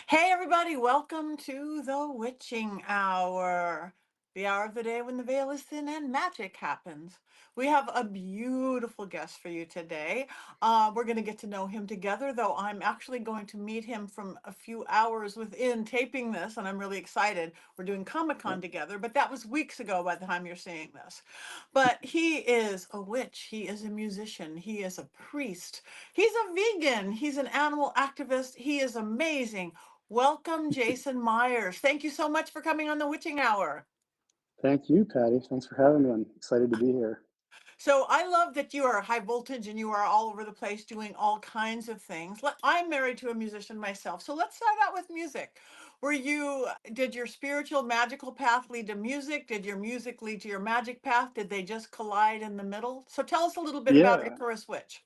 Hey, everybody, welcome to the Witching Hour, the hour of the day when the veil is thin and magic happens. We have a beautiful guest for you today. We're going to get to know him together, though I'm actually going to meet him from a few hours within taping this, and I'm really excited. We're doing Comic Yeah. Con together, but that was weeks ago by the time you're seeing this. But he is a witch, he is a musician, he is a priest, he's a vegan, he's an animal activist, he is amazing. Welcome, Jason Myers. Thank you so much for coming on the Witching Hour. Thank you, Patty. Thanks for having me. I'm excited to be here. So I love that you are high voltage and you are all over the place doing all kinds of things. I'm married to a musician myself, so let's start out with music. Did your spiritual magical path lead to music? Did your music lead to your magic path? Did they just collide in the middle? So tell us a little bit about Yeah. Icarus Witch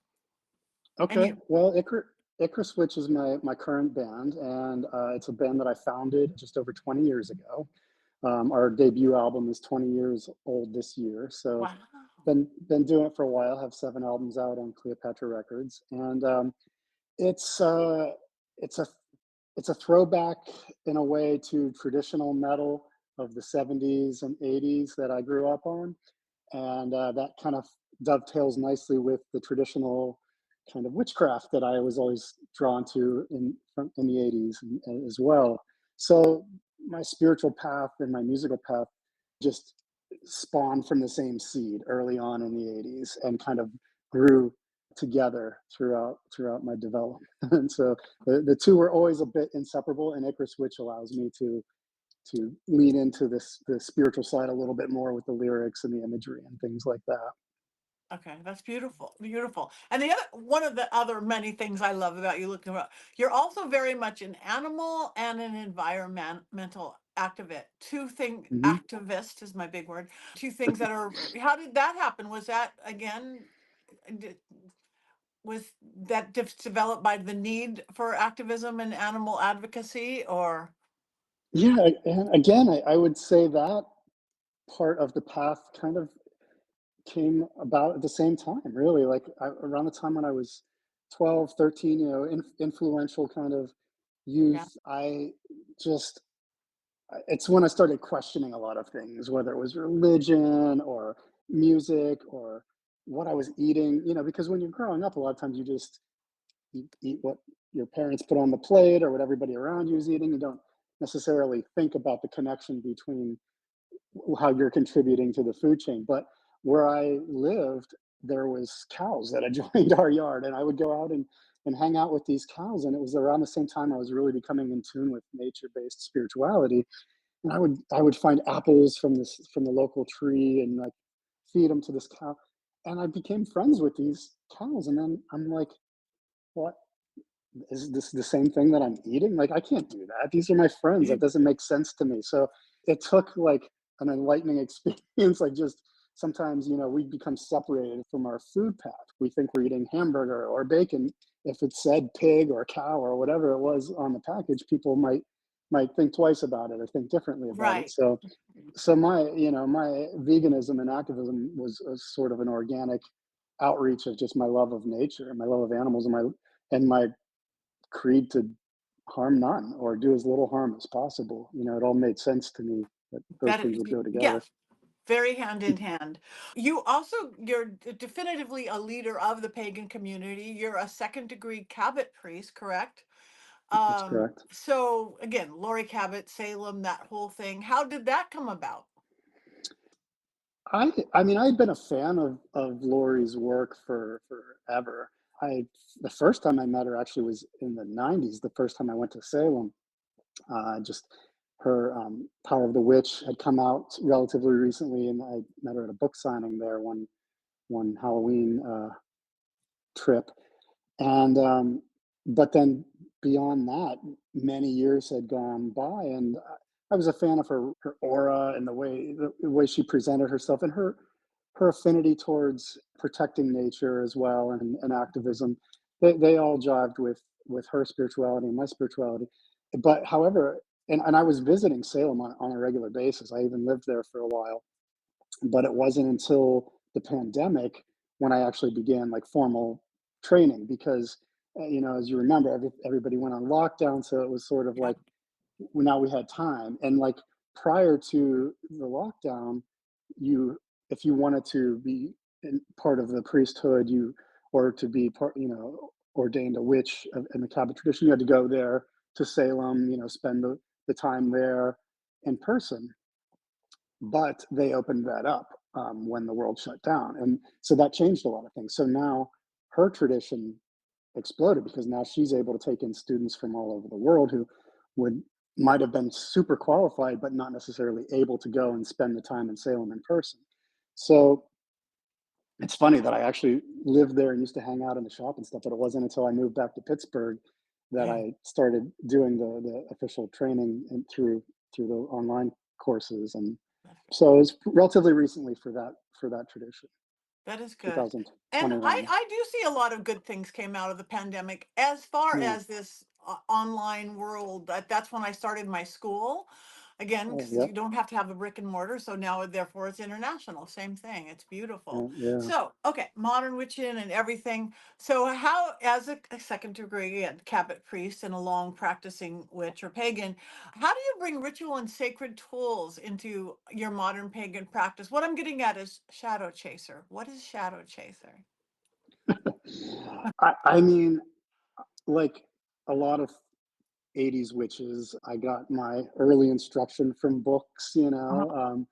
and Okay. you. Well, Icarus Witch is my current band, and it's a band that I founded just over 20 years ago. Our debut album is 20 years old this year, so Wow. been doing it for a while. Have 7 albums out on Cleopatra Records, and it's uh, it's a it's a throwback in a way to traditional metal of the 70s and 80s that I grew up on. And that kind of dovetails nicely with the traditional kind of witchcraft that I was always drawn to in the 80s as well. So my spiritual path and my musical path just spawned from the same seed early on in the 80s and kind of grew together throughout my development. And so the two were always a bit inseparable, and Icarus Witch allows me to lean into the spiritual side a little bit more with the lyrics and the imagery and things like that. Okay, that's beautiful, beautiful. And the other one of the other many things I love about you looking around, you're also very much an animal and an environmental activist. Hmm. Activist is my big word. Two things that are. How did that happen? Was that again? d- Was that developed by the need for activism and animal advocacy, or? Yeah, and again, I would say that part of the path kind of came about at the same time, really. Like around the time when I was 12, 13, influential kind of Yeah, youth, just it's when I started questioning a lot of things, whether it was religion or music or what I was eating, because when you're growing up, a lot of times you just eat what your parents put on the plate or what everybody around you is eating. You don't necessarily think about the connection between how you're contributing to the food chain. But where I lived, there was cows that had joined our yard, and I would go out and hang out with these cows. And it was around the same time I was really becoming in tune with nature-based spirituality. And I would find apples from the local tree and like feed them to this cow. And I became friends with these cows. And then I'm like, what is this the same thing that I'm eating? Like, I can't do that. These are my friends. That doesn't make sense to me. So it took like an enlightening experience. Like, just sometimes, we become separated from our food path. We think we're eating hamburger or bacon. If it said pig or cow or whatever it was on the package, people might think twice about it or think differently about it. right. So my veganism and activism was a sort of an organic outreach of just my love of nature and my love of animals and my creed to harm none or do as little harm as possible. It all made sense to me that those things would go together. Yes, very hand in hand. You're definitively a leader of the pagan community. You're a second degree Cabot priest, correct? That's correct. So again, Lori Cabot, Salem, that whole thing. How did that come about? I mean, I've been a fan of Lori's work for forever. I The first time I met her actually was in the '90s. The first time I went to Salem, just her Power of the Witch had come out relatively recently, and I met her at a book signing there one Halloween trip. And but then beyond that, many years had gone by, and I was a fan of her aura and the way she presented herself, and her affinity towards protecting nature as well, and activism. They all jived with her spirituality and my spirituality. But however, and I was visiting Salem on a regular basis. I even lived there for a while, but it wasn't until the pandemic when I actually began like formal training, because you know, as you remember, everybody went on lockdown, so it was sort of Yeah. like now we had time. And like prior to the lockdown, you if you wanted to be part of the priesthood, you or to be part, you know, ordained a witch in the Catholic tradition, you had to go there to Salem, you know, spend the time there in person. But they opened that up when the world shut down, and so that changed a lot of things. So now her tradition exploded because now she's able to take in students from all over the world who would might have been super qualified but not necessarily able to go and spend the time in Salem in person. So it's funny that I actually lived there and used to hang out in the shop and stuff, but it wasn't until I moved back to Pittsburgh that Yeah. I started doing the official training and through the online courses. And so it's relatively recently for that tradition, That is good. And I 2021. I do see a lot of good things came out of the pandemic as far Yeah. as this online world. That's when I started my school. Again, Oh, because yeah. you don't have to have a brick and mortar, so now therefore it's international. Same thing. It's beautiful. Yeah. So, okay, modern witching and everything. So, how, as a second degree and Cabot priest and a long practicing witch or pagan, how do you bring ritual and sacred tools into your modern pagan practice? What I'm getting at is shadow chaser. What is shadow chaser? I mean, like a lot of 80s witches, I got my early instruction from books, you Uh-huh. know,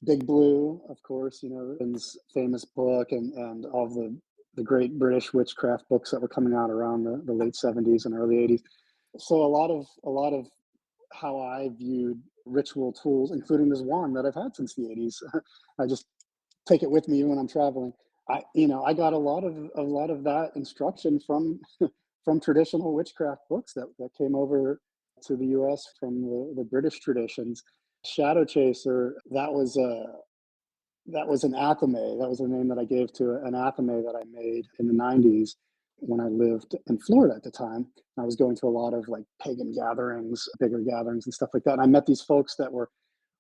Big Blue, of course, you know, his famous book, and all the great British witchcraft books that were coming out around the late 70s and early 80s. So a lot of how I viewed ritual tools, including this wand that I've had since the 80s. I just take it with me when I'm traveling. You know, I got a lot of that instruction from from traditional witchcraft books that came over to the U.S. from the British traditions. Shadow Chaser, that was an athame. That was the name that I gave to an athame that I made in the 90s when I lived in Florida at the time. I was going to a lot of like pagan gatherings, bigger gatherings and stuff like that. And I met these folks that were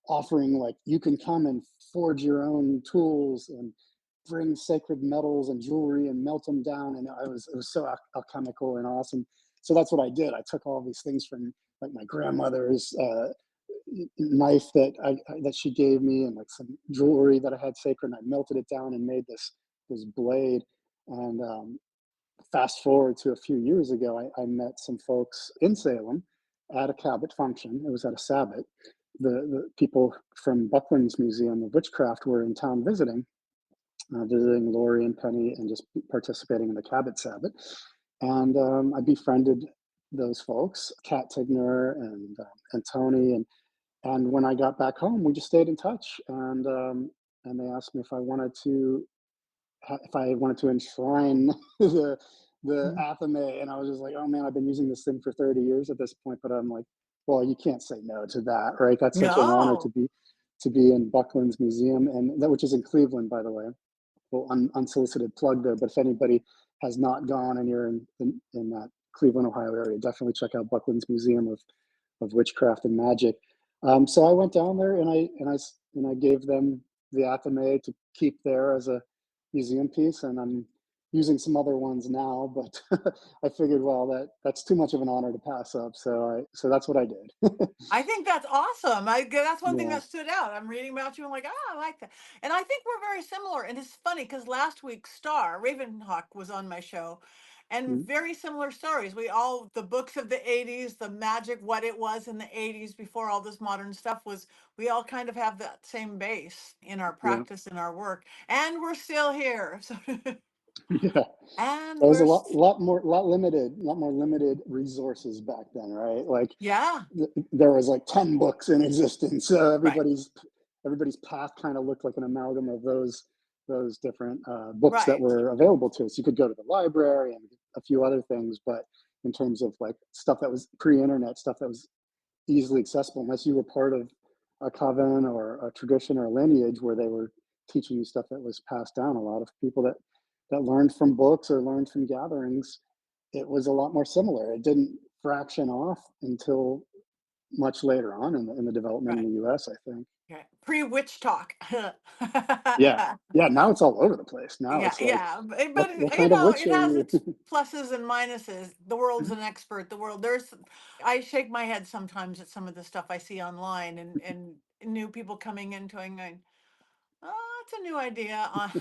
offering like you can come and forge your own tools and bring sacred metals and jewelry and melt them down, and it was so alchemical and awesome. So that's what I did. I took all these things from like my grandmother's knife that she gave me, and like some jewelry that I had sacred, and I melted it down and made this blade. And fast forward to a few years ago, I met some folks in Salem at a Cabot function. It was at a Sabbat. The people from Buckland's Museum of Witchcraft were in town visiting Lori and Penny and just participating in the Cabot Sabbat. And I befriended those folks, Kat Tigner and Tony. And when I got back home, we just stayed in touch. And they asked me if I wanted to enshrine the Mhm. athame, and I was just like, oh man, I've been using this thing for 30 years at this point. But I'm like, well, you can't say no to that, right? That's such an honor No. to be in Buckland's museum, and that which is in Cleveland, by the way. Well, unsolicited plug there. But if anybody has not gone and you're in that Cleveland, Ohio area, definitely check out Buckland's Museum of Witchcraft and Magic. So I went down there and I gave them the athame to keep there as a museum piece, and I'm using some other ones now, but I figured, well, that's too much of an honor to pass up, so that's what I did. I think that's awesome. That's one thing Yeah. that stood out. I'm reading about you. I'm like, I like that. And I think we're very similar. And it's funny because last week, Star Ravenhawk was on my show, and Mm, very similar stories. We all the books of the '80s, the magic, what it was in the '80s before all this modern stuff was. We all kind of have that same base in our yeah. practice and our work, and we're still here. So, Yeah. and There was we're a lot more limited resources back then, right? Like yeah, there was like 10 books in existence. So right, everybody's path kind of looked like an amalgam of those different books that right, were available to us. You could go to the library and a few other things, but in terms of like stuff that was pre-internet, stuff that was easily accessible, unless you were part of a coven or a tradition or a lineage where they were teaching you stuff that was passed down. A lot of people that learned from books or learned from gatherings, it was a lot more similar. It didn't fraction off until much later on in the development in right. the U.S., I think. Okay. Pre-witch talk. Yeah, yeah. Now it's all over the place. Now Yeah, it's like, yeah, but what you kind of know, witch it are has you? its pluses and minuses. The world's an expert. The world, there's, I shake my head sometimes at some of the stuff I see online, and new people coming into it and going, oh, it's a new idea.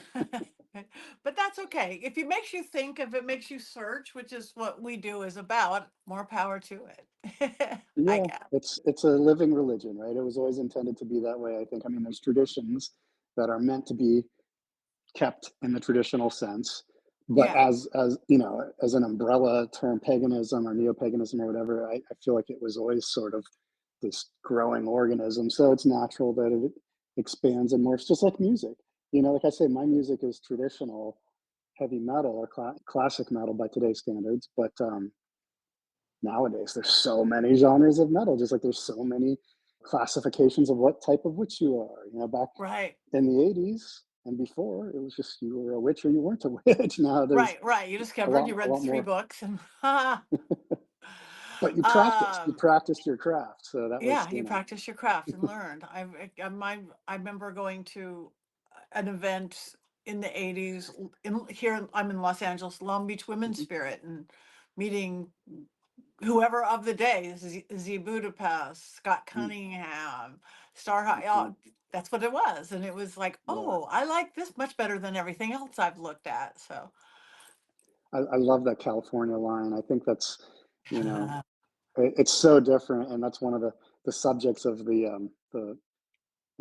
But that's okay. If it makes you think, if it makes you search, which is what we do is about, more power to it. I Yeah, guess. it's a living religion, right? It was always intended to be that way. I think. I mean, there's traditions that are meant to be kept in the traditional sense. But Yeah. as you know, as an umbrella term, paganism or neo-paganism or whatever, I feel like it was always sort of this growing organism. So it's natural that it expands and morphs, just like music. You know, like I say, my music is traditional heavy metal or classic metal by today's standards. But nowadays, there's so many genres of metal, just like there's so many classifications of what type of witch you are. You know, back Right. in the 80s and before, it was just you were a witch or you weren't a witch. Now there's Right. Right. You discovered you a read lot three more, books and but you um practiced your craft. So that was, yeah, you you know, practice your craft and learned. I remember going to an event in the 80s here. I'm in Los Angeles, Long Beach Women's mhm, Spirit, and meeting whoever of the day, Z Budapest, Scott mm, Cunningham, Star High. mhm, That's what it was. And it was like, yeah. oh, I like this much better than everything else I've looked at. So, I love that California line. I think that's, you know, it's so different. And that's one of the subjects of the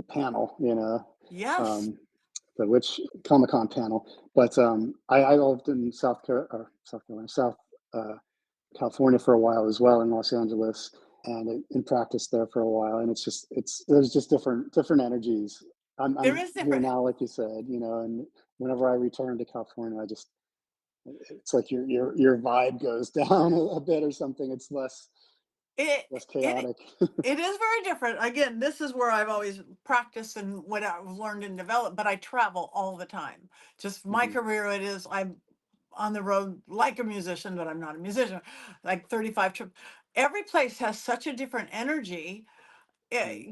panel, you know, yes, um, the Witch Comic Con panel. But I lived in South Carolina, South uh, California for a while as well in Los Angeles, and in practice there for a while. And it's just there's just different energies. there I'm is here different. now, like you said, you know, and whenever I return to California, I just it's like your vibe goes down a bit or something. It's It, less it, chaotic. it is very different. Again, this is where I've always practiced and what I've learned and developed, but I travel all the time. Just my Mhm, career, it is, I'm on the road like a musician, but I'm not a musician, like 35 trips. Every place has such a different energy, mm,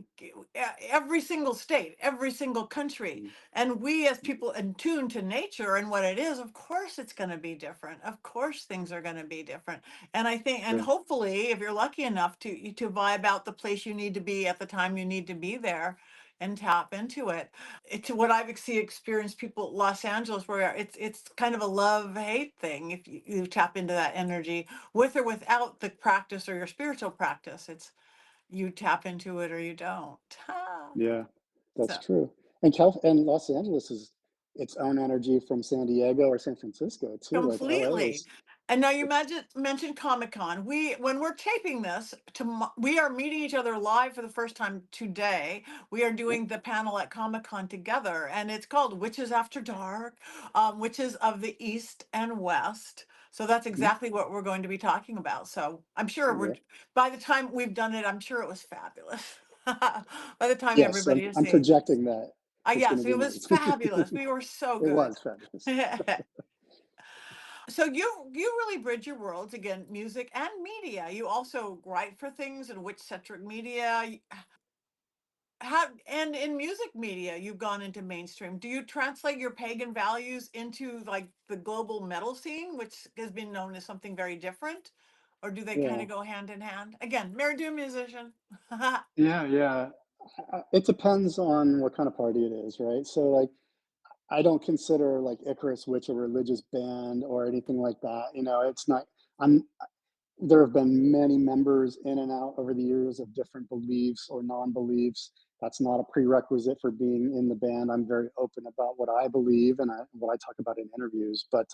every single state, every single country. mm, And we, as people in tune to nature and what it is, of course it's going to be different. Of course things are going to be different. And I think, and sure. hopefully, if you're lucky enough to vibe out the place you need to be at the time you need to be there and tap into it. To what I've experienced people Los Angeles, where it's kind of a love hate thing if you tap into that energy with or without the practice or your spiritual practice. It's you tap into it or you don't. Yeah, that's So true. And Los Angeles is its own energy from San Diego or San Francisco too. Like LA completely. is, And now you it's mentioned Comic Con. When we're taping this, we are meeting each other live for the first time today. We are oh, doing the panel at Comic Con together, and it's called Witches After Dark, Witches of the East and West. So that's mhm, exactly what we're going to be talking about. So I'm sure yeah. by the time we've done it, I'm sure it was fabulous. By the time Yes, everybody is I'm seeing this. projecting that it's going to Yes, be it was nice. fabulous. We were so It good. was fabulous. So you really bridge your worlds again, music and media. You also write for things in witch centric media. How and in music media, you've gone into mainstream. Do you translate your pagan values into like the global metal scene, which has been known as something very different, or do they kind Yeah, of go hand in hand? Again, married to a musician. yeah, yeah. It depends on what kind of party it is, right? So, like, I don't consider like Icarus Witch a religious band or anything like that. You know, it's not. I'm There have been many members in and out over the years of different beliefs or non-beliefs. That's not a prerequisite for being in the band. I'm very open about what I believe and what I talk about in interviews. But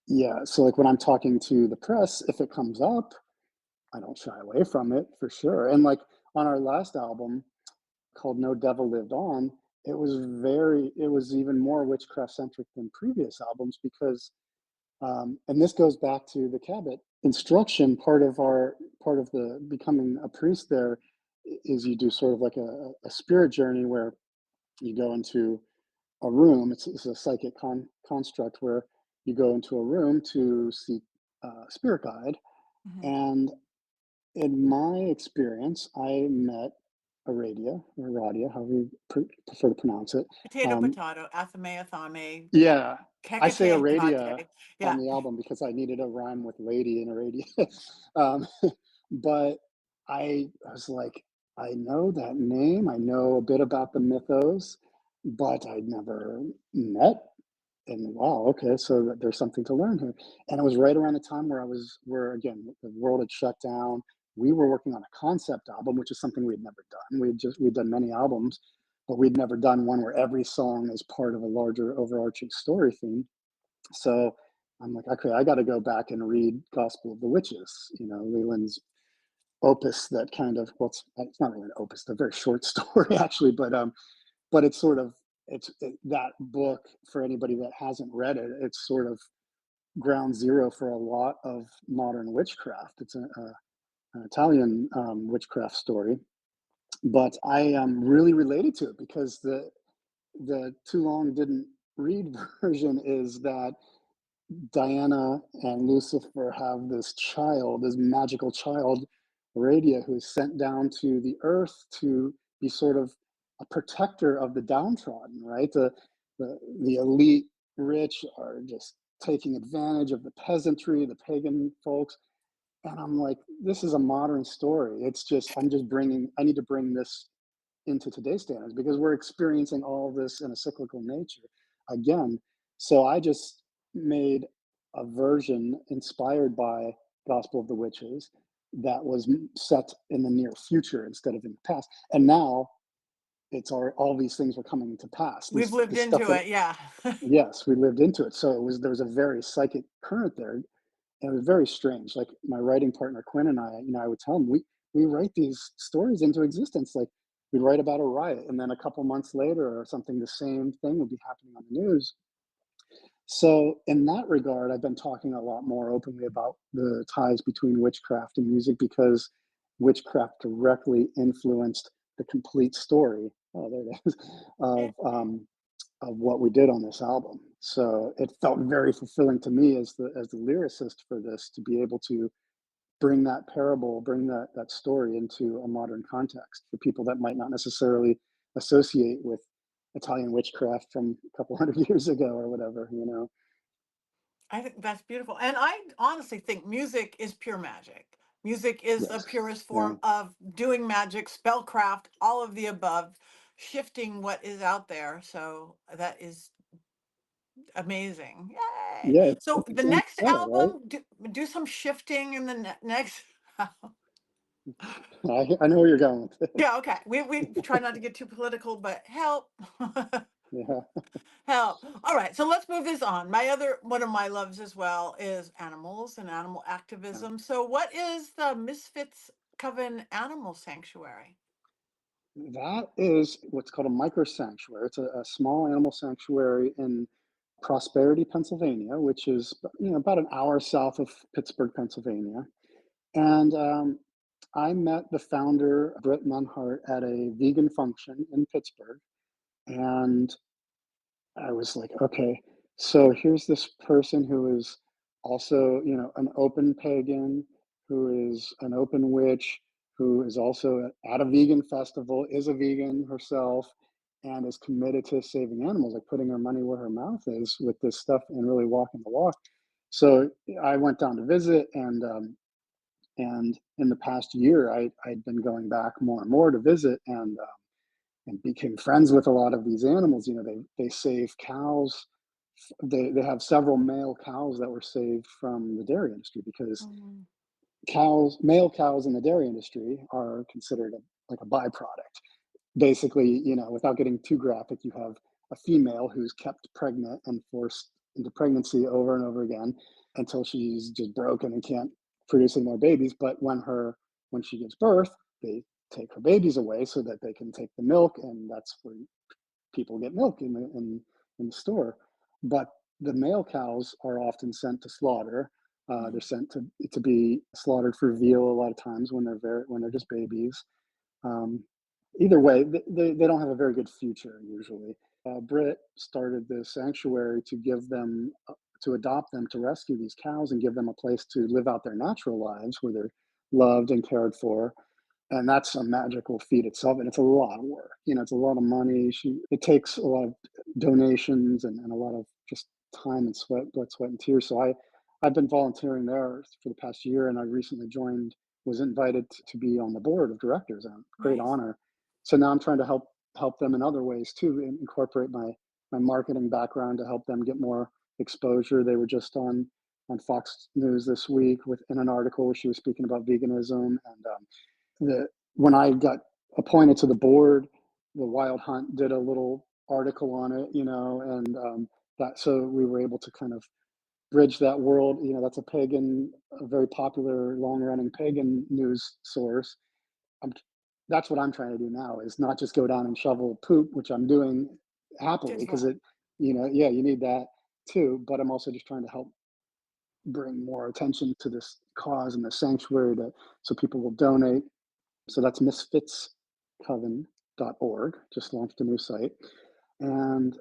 yeah, so like when I'm talking to the press, if it comes up, I don't shy away from it for sure. And like on our last album called No Devil Lived On, it was even more witchcraft centric than previous albums because and this goes back to the Cabot instruction. Part of the becoming a priest there is you do sort of like a spirit journey where you go into a room. It's a psychic construct where you go into a room to seek spirit guide. Mhm. And in my experience, I met Aradia, or Radia, however you prefer to pronounce it. Potato, Um, potato, athame, athame, yeah, I say hecate, Aradia hecate. on Yeah. the album because I needed a rhyme with lady and Aradia. um, but I was like, I know that name, I know a bit about the mythos, but I'd never met. And wow, okay, so there's something to learn here. And it was right around the time where again, the world had shut down. We were working on a concept album, which is something we'd never done. We'd done many albums, but we'd never done one where every song is part of a larger overarching story theme. So I'm like, okay, I got to go back and read Gospel of the Witches, Leland's opus that kind of, well, it's not really an opus, it's a very short story actually, but it's sort of, that book, for anybody that hasn't read it, it's sort of ground zero for a lot of modern witchcraft. It's an Italian witchcraft story, but I really related to it because the too long didn't read version is that Diana and Lucifer have this magical child, Aradia, who is sent down to the earth to be sort of a protector of the downtrodden, right? The elite rich are just taking advantage of the peasantry, the pagan folks. And I'm like, this is a modern story. I need to bring this into today's standards because we're experiencing all this in a cyclical nature again. So I just made a version inspired by Gospel of the Witches that was set in the near future instead of in the past. And now all these things were coming to pass. We've lived This stuff into that, it. Yeah. yes, we lived into it. So there was a very psychic current there, and it was very strange. Like my writing partner Quinn and I, I would tell him we write these stories into existence. Like we'd write about a riot, and then a couple months later or something, the same thing would be happening on the news. So in that regard, I've been talking a lot more openly about the ties between witchcraft and music because witchcraft directly influenced the complete story. Oh, there it is. Of what we did on this album. So it felt very fulfilling to me as the lyricist for this to be able to bring that story into a modern context for people that might not necessarily associate with Italian witchcraft from a couple hundred years ago or whatever. I think that's beautiful. And I honestly think music is pure magic. Music is the Yes. purest Yeah. form of doing magic, spellcraft, all of the above, shifting what is out there. So that is amazing. Yay. Yeah. So the It's in next play, right? album, do some shifting in the next. I know where you're going with this. Yeah, okay. We try not to get too political, but help. Yeah. Help. All right, so let's move this on. My other one of my loves as well is animals and animal Yeah. activism. So what is the Misfits Coven Animal Sanctuary? That is what's called a micro sanctuary. It's a small animal sanctuary in Prosperity, Pennsylvania, which is about an hour south of Pittsburgh, Pennsylvania. And I met the founder, Britt Munhart, at a vegan function in Pittsburgh, and I was like, okay, so here's this person who is also, an open pagan, who is an open witch, who is also at a vegan festival, is a vegan herself, and is committed to saving animals, like putting her money where her mouth is with this stuff and really walking the walk. So I went down to visit, and in the past year, I'd been going back more and more to visit, and became friends with a lot of these animals. They save cows. They have several male cows that were saved from the dairy industry because Mm, male cows in the dairy industry are considered like a byproduct. Basically, without getting too graphic, you have a female who's kept pregnant and forced into pregnancy over and over again until she's just broken and can't produce any more babies. But when she gives birth, they take her babies away so that they can take the milk, and that's where people get milk in the store. But the male cows are often sent to slaughter. They're mm. sent to be slaughtered for veal a lot of times when they're just babies. Um, Either way, they don't have a very good future usually. Britt started this sanctuary to give them to adopt them, to rescue these cows and give them a place to live out their natural lives where they're loved and cared for. and that's a magical feat itself, and it's a lot of work. It's a lot of money. It takes a lot of donations and a lot of just time and blood, sweat, and tears. So I've been volunteering there for the past year, and I recently was invited to be on the board of directors, and great Nice. honor. So now I'm trying to help them in other ways too, and incorporate my marketing background to help them get more exposure. They were just on Fox News this week with in an article where she was speaking about veganism, and the when I got appointed to the board, the Wild Hunt did a little article on it, and that so we were able to kind of bridge that world. That's a very popular, long-running pagan news source. I'm, that's what I'm trying to do now is not just go down and shovel poop, which I'm doing happily As because well. yeah, you need that too. But I'm also just trying to help bring more attention to this cause and the sanctuary so people will donate. So that's misfitscoven.org, just launched a new site. And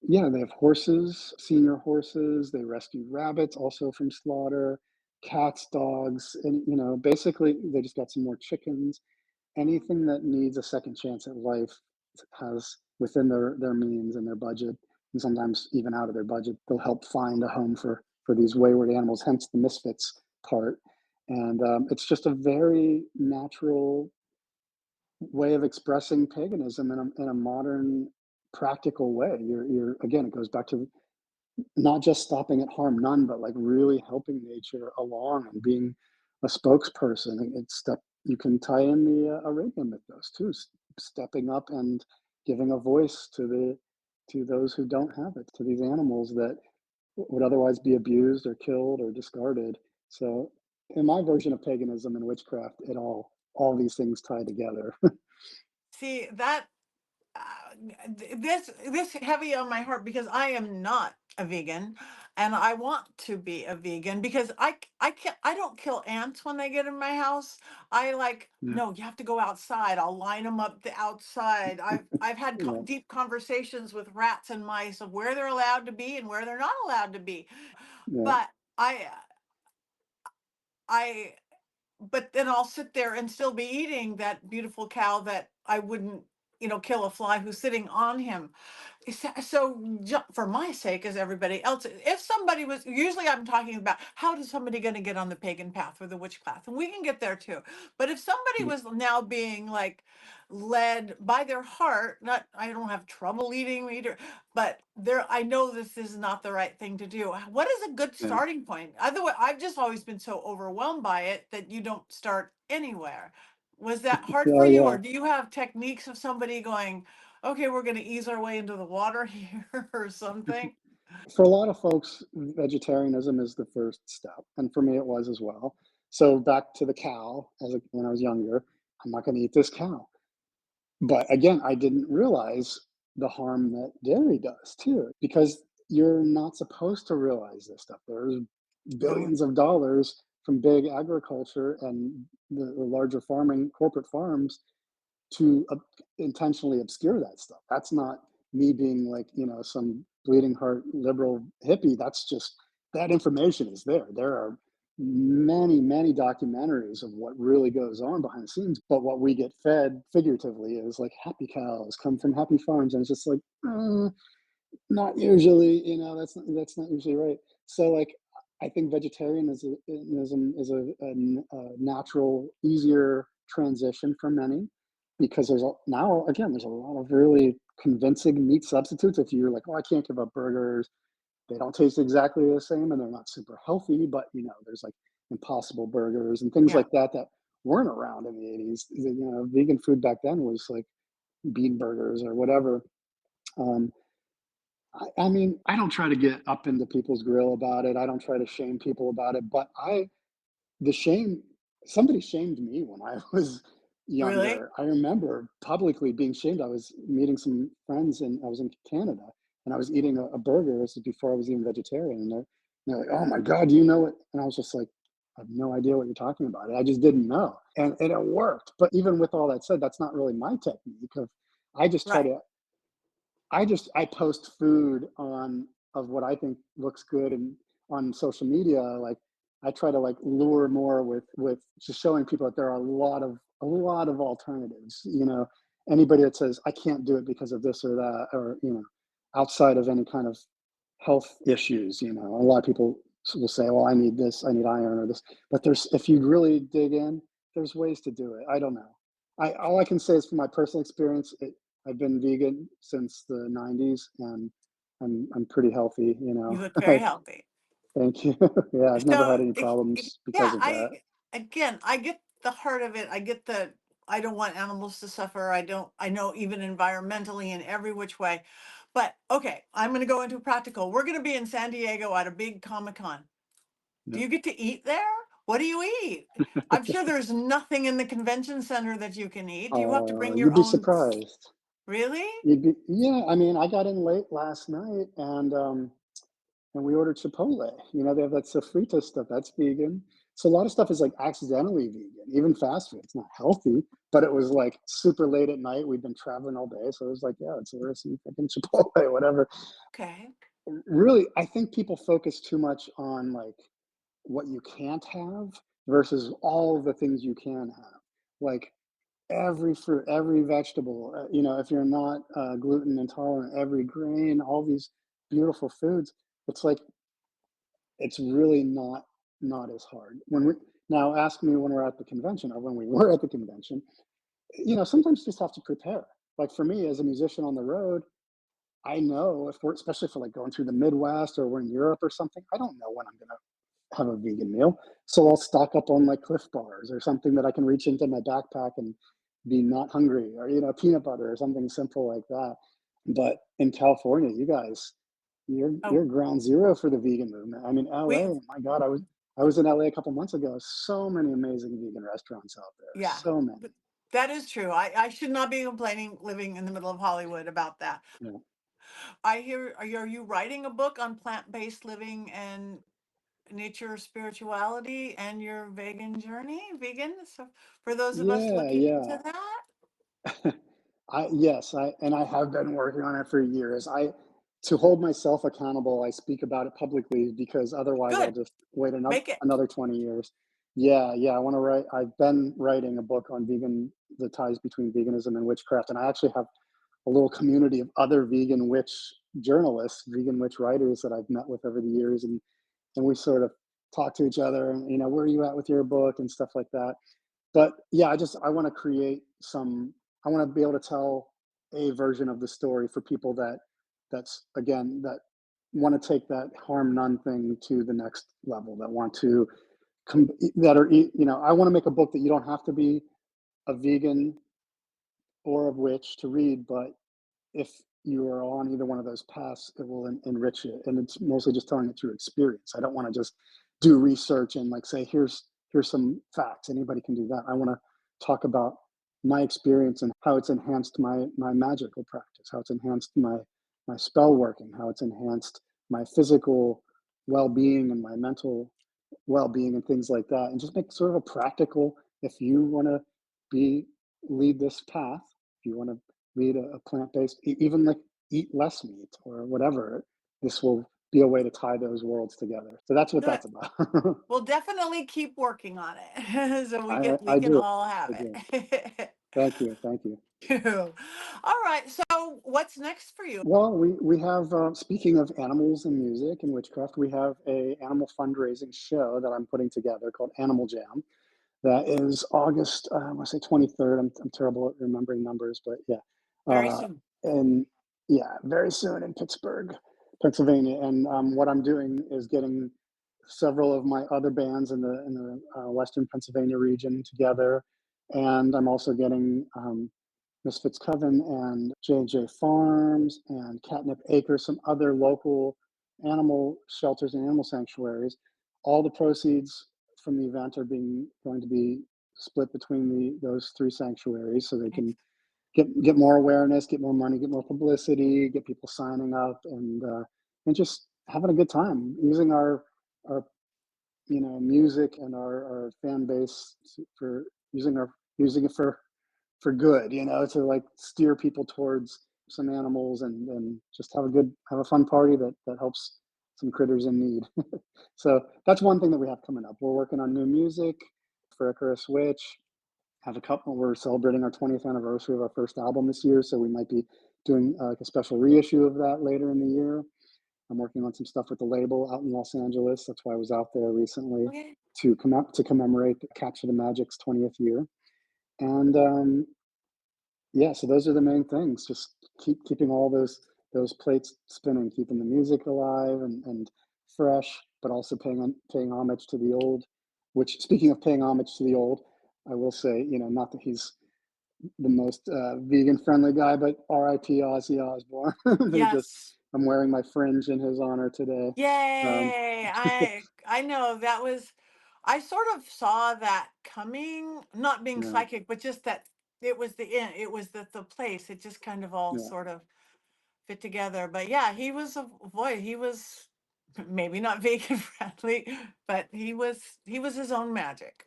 yeah, they have horses, senior horses. They rescue rabbits also from slaughter, cats, dogs, and basically they just got some more chickens. Anything that needs a second chance at life has within their means and their budget, and sometimes even out of their budget, they'll help find a home for these wayward animals. Hence the misfits part. And it's just a very natural way of expressing paganism in a modern, practical way. You're again, it goes back to not just stopping at harm none, but like really helping nature along and being a spokesperson. It's step you can tie in the Arabian mythos too, stepping up and giving a voice to those who don't have it, to these animals that would otherwise be abused or killed or discarded. So, in my version of paganism and witchcraft, all these things tie together. See that this heavy on my heart because I am not a vegan, and I want to be a vegan because I can't I don't kill ants when they get in my house. I like Yeah, no, you have to go outside. I'll line them up the outside. I've had yeah, deep conversations with rats and mice of where they're allowed to be and where they're not allowed to be. yeah, But I but then I'll sit there and still be eating that beautiful cow that I wouldn't, kill a fly who's sitting on him. For my sake, as everybody else, if somebody was, usually I'm talking about how is somebody going to get on the pagan path or the witch path, and we can get there too. But if somebody yeah, was now being like led by their heart, not, I don't have trouble eating meat, but I know this is not the right thing to do. What is a good yeah. starting point? Otherwise, I've just always been so overwhelmed by it that you don't start anywhere. Was that hard for Oh you, yeah. or do you have techniques of somebody going, okay, we're going to ease our way into the water here or something? For a lot of folks, vegetarianism is the first step, and for me, it was as well. So back to the cow, when I was younger, I'm not going to eat this cow. But again, I didn't realize the harm that dairy does too, because you're not supposed to realize this stuff. There's No. billions of dollars from big agriculture and the larger farming corporate farms to intentionally obscure that stuff. That's not me being like, some bleeding heart liberal hippie. That's just that information is there. There are many, many documentaries of what really goes on behind the scenes. But what we get fed figuratively is like happy cows come from happy farms. And it's just like, not usually, that's not usually right. So like, I think vegetarianism is a natural, easier transition for many because now again there's a lot of really convincing meat substitutes. If you're like, oh, I can't give up burgers, they don't taste exactly the same and they're not super healthy, but there's like Impossible Burgers and things Yeah, like that weren't around in the 80s. Vegan food back then was like bean burgers or whatever. Um, I mean, I don't try to get up into people's grill about it. I don't try to shame people about it, but the shame, somebody shamed me when I was really? younger. I remember publicly being shamed. I was meeting some friends and I was in Canada and I was eating a burger. This is before I was even vegetarian. And they're like, oh my God, do you know it? And I was just like, I have no idea what you're talking about. I just didn't know. And it worked. But even with all that said, that's not really my technique of, I just try Right. to I post food of what I think looks good and on social media, like I try to like lure more with just showing people that there are a lot of alternatives. Anybody that says I can't do it because of this or that, or outside of any kind of health issues. A lot of people will say, "Well, I need this, I need iron or this," but if you really dig in, there's ways to do it. I don't know. All I can say is from my personal experience, I've been vegan since the '90s, and I'm pretty healthy. You look very healthy. Thank you. Yeah, I've never So, had any problems because yeah, of that. I get the heart of it. I get the, I don't want animals to suffer. I know even environmentally in every which way. But okay, I'm going to go into practical. We're going to be in San Diego at a big Comic-Con. Do Yeah. you get to eat there? What do you eat? I'm sure there's nothing in the convention center that you can eat. Do you have to bring your You'd be own? surprised. Really? Yeah. I mean, I got in late last night, and we ordered Chipotle. They have that sofrito stuff that's vegan. So a lot of stuff is like accidentally vegan, even fast food. It's not healthy, but it was like super late at night. We'd been traveling all day, so it was like, yeah, let's order some fucking Chipotle, whatever. Okay. Really, I think people focus too much on like what you can't have versus all the things you can have. Like every fruit, every vegetable, if you're not gluten intolerant, every grain, all these beautiful foods. It's like it's really not as hard. When we Now ask me when we're at the convention or when we were at the convention, sometimes you just have to prepare. Like for me as a musician on the road, I know if we're especially for like going through the Midwest or we're in Europe or something, I don't know when I'm gonna have a vegan meal. So I'll stock up on like Cliff Bars or something that I can reach into my backpack and be not hungry, or peanut butter or something simple like that. But in California, you guys, you're Oh, ground zero for the vegan movement. I mean, we, LA, my God, I was in LA a couple months ago. So many amazing vegan restaurants out there. yeah, So many. th- that is true. I should not be complaining living in the middle of Hollywood about that. Yeah. I hear, are you writing a book on plant-based living and nature spirituality and your vegan journey? Vegan? So for those of us Yeah, looking yeah. into that? I have been working on it for years. I To hold myself accountable, I speak about it publicly because otherwise I'll Good. just wait Make it. another 20 years. Yeah, yeah, I want to write. I've been writing a book on the ties between veganism and witchcraft, and I actually have a little community of other vegan witch journalists, vegan witch writers that I've met with over the years, and we sort of talk to each other, and where are you at with your book and stuff like that. But yeah, I want to create some. I want to be able to tell a version of the story for people that want to take that harm none thing to the next level. That want to that are I want to make a book that you don't have to be a vegan or a witch to read, but if you are on either one of those paths, it will enrich it. And it's mostly just telling it through experience. I don't want to just do research and like say, here's some facts. Anybody can do that. I want to talk about my experience and how it's enhanced my magical practice, how it's enhanced my spell working, how it's enhanced my physical well-being and my mental well-being and things like that. And just make sort of a practical, if you want to be lead this path, if you want to lead a plant-based, even like eat less meat or whatever, this will be a way to tie those worlds together. So that's what Good. that's about. We'll definitely keep working on it so we I can do. all have I do. it. Thank you. Thank you. All right. So what's next for you? Well, we have speaking of animals and music and witchcraft, we have a animal fundraising show that I'm putting together called Animal Jam. That is August, I want to say 23rd. I'm terrible at remembering numbers, but yeah. Very Uh, soon. and yeah, very soon in Pittsburgh, Pennsylvania. And what I'm doing is getting several of my other bands in the Western Pennsylvania region together. And I'm also getting Misfits Coven and J&J Farms and Catnip Acres, some other local animal shelters and animal sanctuaries. All the proceeds from the event are going to be split between those three sanctuaries, so they can get more awareness, get more money, get more publicity, get people signing up, and just having a good time using our music and our fan base for using it for good, to like steer people towards some animals and just have a fun party that helps some critters in need. So that's one thing that we have coming up. We're working on new music for Icarus Witch. Have a couple. We're celebrating our 20th anniversary of our first album this year, so we might be doing like a special reissue of that later in the year. I'm working on some stuff with the label out in Los Angeles. That's why I was out there recently Okay. to come up to commemorate Capture the Magic's 20th year. And yeah, so those are the main things. Just keeping all those plates spinning, keeping the music alive and fresh, but also paying homage to the old. Which, speaking of paying homage to the old, I will say, not that he's the most vegan friendly guy, but R.I.P. Ozzy Osbourne. They just Yes. I'm wearing my fringe in his honor today. Um, Yay! I know that was I sort of saw that coming, not being yeah, psychic, but just that it was the end, it was the place. It just kind of all yeah, sort of fit together. But yeah, he was a boy, he was maybe not vegan friendly, but he was his own magic.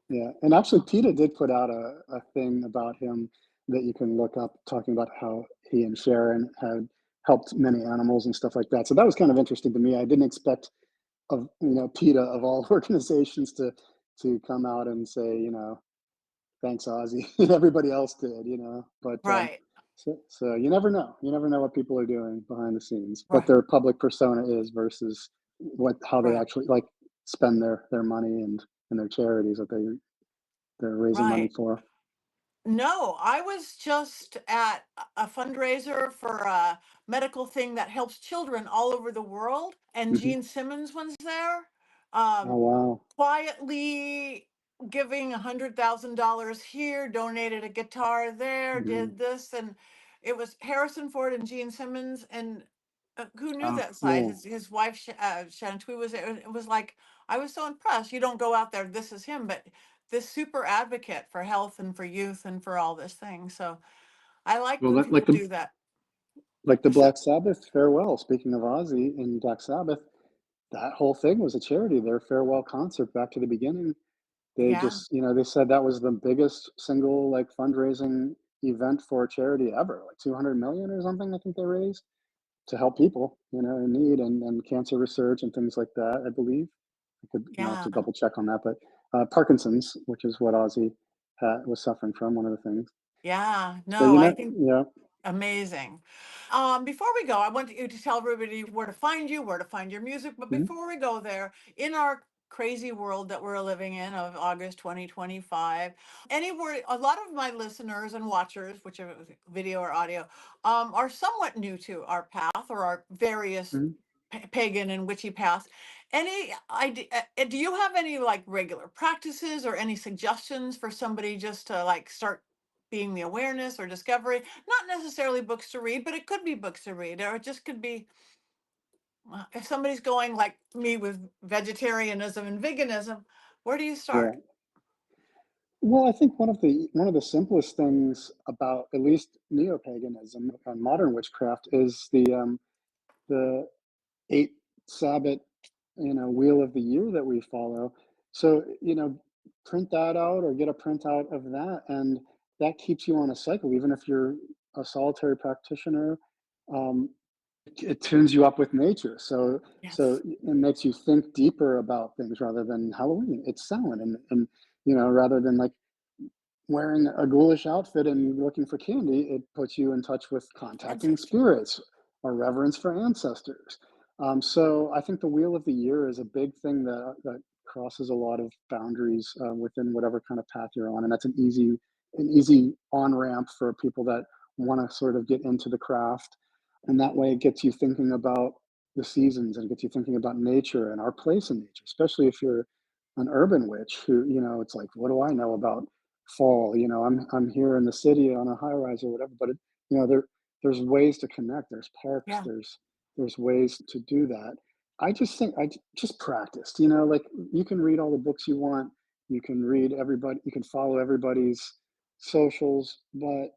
yeah. And actually, PETA did put out a thing about him that you can look up, talking about how he and Sharon had helped many animals and stuff like that. So that was kind of interesting to me. I didn't expect of PETA of all organizations to come out and say, thanks, Ozzy. Everybody else did, but Right, so you never know. You never know what people are doing behind the scenes, what right, their public persona is versus how they right, actually like spend their money and their charities that they're raising money right. for. No, I was just at a fundraiser for a medical thing that helps children all over the world, and Hmm. Gene Simmons was there, Oh um, wow. quietly giving $100,000 here, donated a guitar there, Hmm. did this, and it was Harrison Ford and Gene Simmons, and who knew Oh that side? cool. His wife Shannon Tweed was there. It was like I was so impressed. You don't go out there. This is him, but this super advocate for health and for youth and for all this thing. So I like Well, when that, people do that. like the So Black Sabbath farewell. Speaking of Ozzy and Black Sabbath, that whole thing was a charity. Their farewell concert back to the beginning. They yeah, just, they said that was the biggest single like fundraising event for a charity ever, like 200 million or something. I think they raised to help people, in need and cancer research and things like that. I believe I could, have yeah, to double check on that, but Parkinson's, which is what Ozzy was suffering from, one of the things. yeah. So No, I think yeah. amazing. Before we go, I want you to tell everybody where to find you, where to find your music. But Mhm, before we go there, in our crazy world that we're living in of August 2025, anywhere, a lot of my listeners and watchers, whichever video or audio, are somewhat new to our path or our various mhm. pagan and witchy paths. Any idea? Do you have any like regular practices or any suggestions for somebody just to like start being the awareness or discovery? Not necessarily books to read, but it could be books to read, or it just could be if somebody's going like me with vegetarianism and veganism, where do you Yeah. start? Well, I think one of the simplest things about at least neo-paganism and modern witchcraft is the 8 Sabbath, wheel of the year that we follow. So, print that out or get a printout of that, and that keeps you on a cycle. Even if you're a solitary practitioner, um, it tunes you up with nature. So Yes, it makes you think deeper about things rather than Halloween. It's selling, and rather than like wearing a ghoulish outfit and looking for candy, it puts you in touch with contacting ancestors. spirits or reverence for ancestors. So I think the Wheel of the Year is a big thing that crosses a lot of boundaries within whatever kind of path you're on, and that's an easy on ramp for people that want to sort of get into the craft, and that way it gets you thinking about the seasons and it gets you thinking about nature and our place in nature, especially if you're an urban witch who, it's like, what do I know about fall? I'm here in the city on a high rise or whatever, but there's ways to connect. There's parks. Yeah, There's ways to do that. I just think just practiced. Like you can read all the books you want. You can read everybody. You can follow everybody's socials, but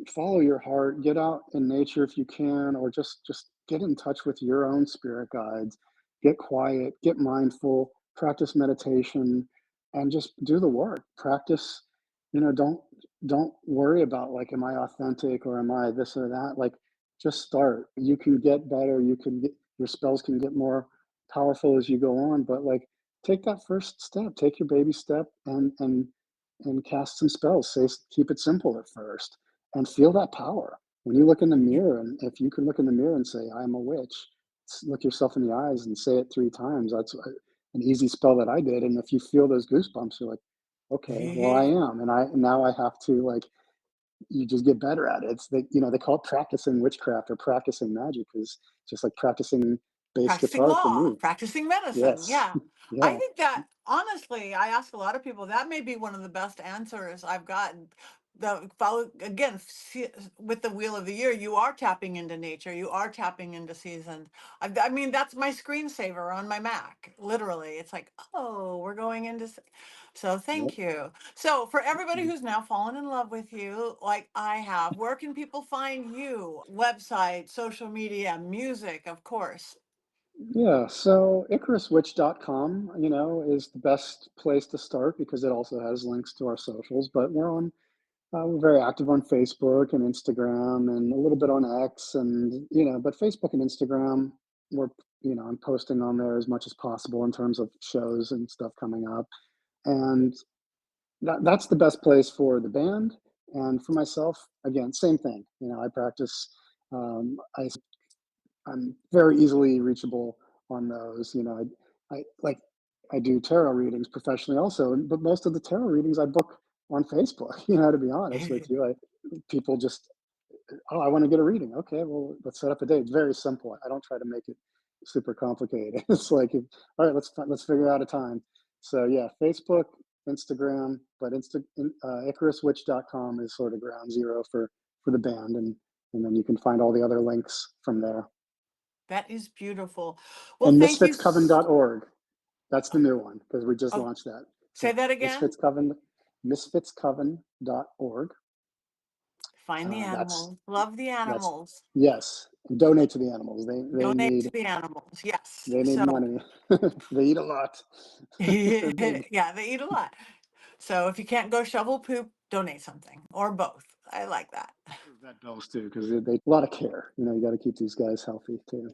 follow your heart, get out in nature if you can, or just get in touch with your own spirit guides, get quiet, get mindful, practice meditation, and just do the work. Practice, don't worry about like, am I authentic or am I this or that? Like just start. You can get better. your spells can get more powerful as you go on. But like, take that first step, take your baby step, and cast some spells. Keep it simple at first, and feel that power. When you look in the Yeah. mirror, and if you can look in the mirror and say, "I am a witch," look yourself in the eyes and say it 3 times. That's an easy spell that I did. And if you feel those goosebumps, you're like, okay, well, I am, and I now I have to like, you just get better at it. It's they call it practicing witchcraft or practicing magic, is just like practicing bass Practicing guitar for law, me. practicing medicine. Yes. Yeah. I Yeah. think that honestly, I ask a lot of people, that may be one of the best answers I've gotten. The follow again with the wheel of the year, you are tapping into nature, you are tapping into seasons. I mean, that's my screensaver on my Mac. Literally, it's like, oh, we're going into. So Yep. thank you. So for everybody who's now fallen in love with you, like I have, where can people find you? Website, social media, music, of course. Yeah, so IcarusWitch.com, is the best place to start because it also has links to our socials. But we're very active on Facebook and Instagram and a little bit on X, and but Facebook and Instagram, we're I'm posting on there as much as possible in terms of shows and stuff coming up, and that's the best place for the band. And for myself, again, same thing. I practice. I'm very easily reachable on those. I like I do tarot readings professionally also, but most of the tarot readings I book on Facebook. To be honest with you, people just, oh, I want to get a reading. Okay, well, let's set up a date. It's very simple. I don't try to make it super complicated. It's like, all right, let's figure out a time. So yeah, Facebook, Instagram, but IcarusWitch.com is sort of ground zero for the band, and then you can find all the other links from there. That is beautiful. Well, And thank you. misfitscoven.org. That's the new one because we just Oh, launched that. say that again. Misfits Coven, misfitscoven.org. Find the That's animals. Love the that's animals. yes. Donate to the animals. They Donate need to the animals. Yes. they need So, money. They eat a lot. They're big. yeah, they eat a lot. So if you can't go shovel poop, donate something or both. I like that. Vet bills too, because they a lot of care. You got to keep these guys healthy too.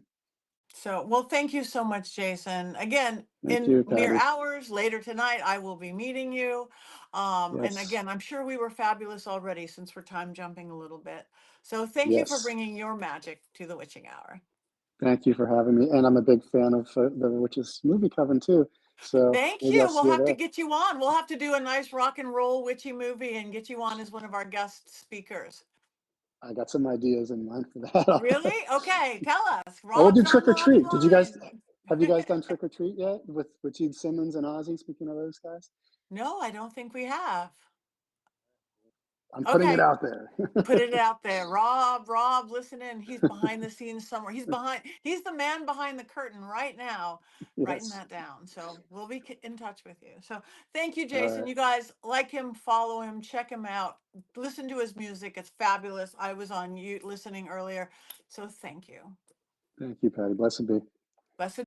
So, well, thank you so much, Jason. Again, Thank in you, mere Patty. hours later tonight, I will be meeting you. And Yes, again, I'm sure we were fabulous already since we're time jumping a little bit. So, thank you for yes. bringing your magic to the witching hour. Thank you for having me. And I'm a big fan of the Witches movie Coven too. So Thank maybe I'll you. see We'll you have to there. get you on. We'll have to do a nice rock and roll witchy movie and get you on as one of our guest speakers. I got some ideas in mind for Really? that. Okay, tell us. Oh, we'll do Rod's on Trick the or other Treat. line. Have you guys done Trick or Treat yet with Gene Simmons and Ozzy? Speaking of those guys, No, I don't think we have. I'm putting it Okay, out there. put it out there. Rob, listen in. He's behind the scenes somewhere. He's the man behind the curtain right now, writing Yes. that down. So we'll be in touch with you. So thank you, All Jason. right. You guys like him, follow him, check him out, listen to his music. It's fabulous. I was on you listening earlier. So thank you. Thank you, Patty. Blessed be. Blessed